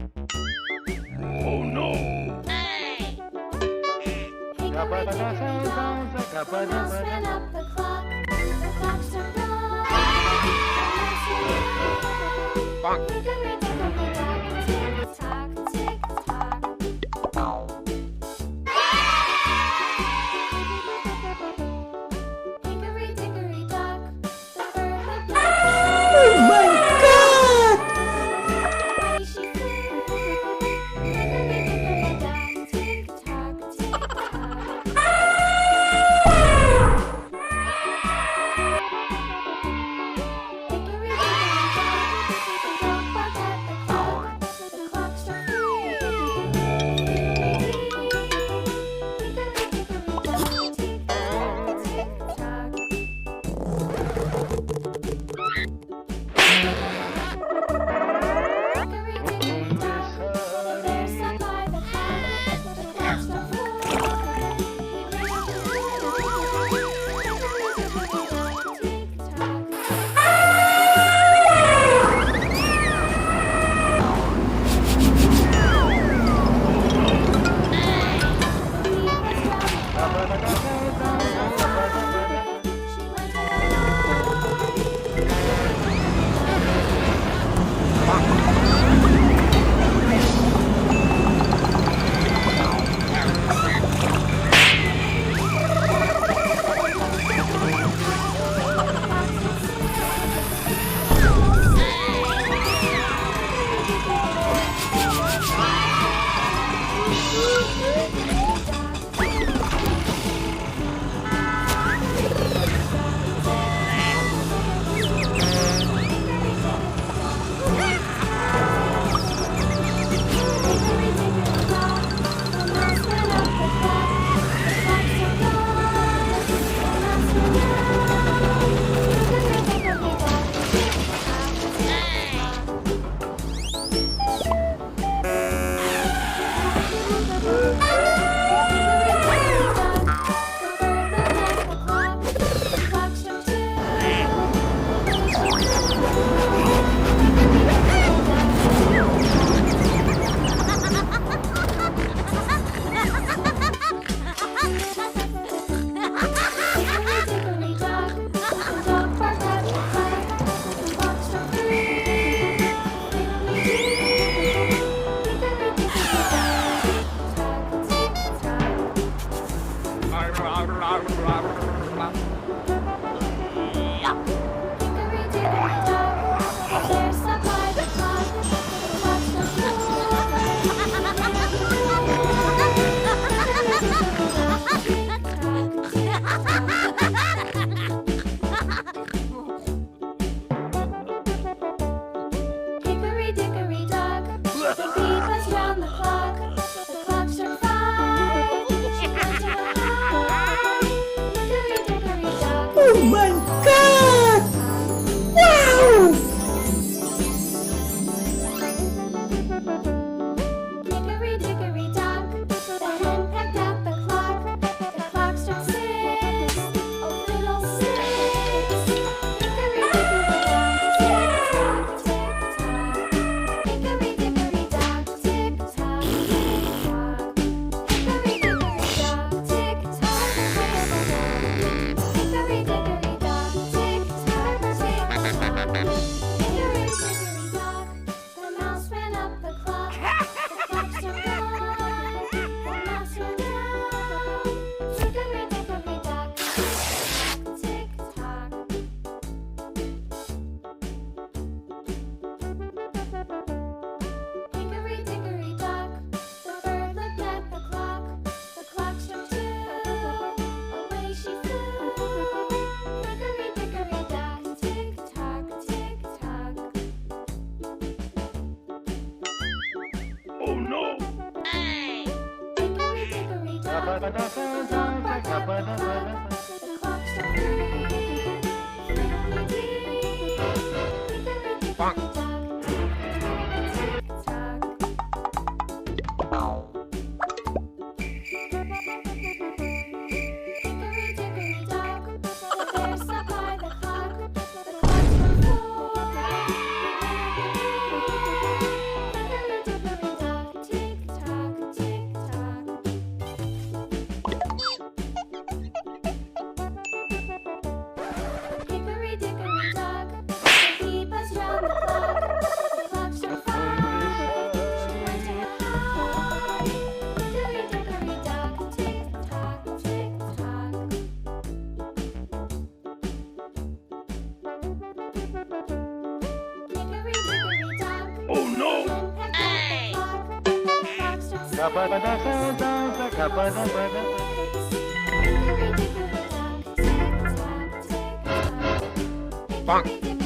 Oh no! Hey! Hickory dickory dock, the mouse ran up the clock. The clock struck nine. The mouse ran down. Hickory dickory dock, tick tock, tick tock. Hickory dickory dock, the bird looked up. Oh my God! Away she flew. Hickory dickory dock, tick tock, tick tock. Hickory dickory dock, the dog barked at the clock. The clock struck three. Hickory dickory dock, tick tock, tick tock. Hickory dickory dock, the bear sat by the clock. The clock struck four. He ran up the hill. Hickory dickory dock, tick tock. Hickory dickory dock, the bee buzzed round the clock. The clock struck five. She went to the hive. Hickory dickory dock. Oh my God! Wow! Hickory dickory dock, the hen pecked at the clock. The clock struck six. Oh fiddlesticks. Hickory dickory dock, tick tock, tick tock. Hickory dickory dock, tick tock, tick tock. Hickory dickory dock, tick tock. Hickory dickory dock, tick tock, tick tock. Hickory dickory dock, the mouse ran up the clock. The clock struck nine. The mouse ran down. Hickory dickory dock, tick tock. Hickory dickory dock, the bird looked at the clock. The clock struck two. Away she flew. Hickory dickory dock, tick tock, tick tock. Oh no! Hickory dickory dock, the dog barked at the clock. The clock struck three. Fiddly-dee. Hickory dickory dock, tick tock. Hickory dickory dock, the bear sat by the clock. The clock struck four. Hickory dickory Bonk.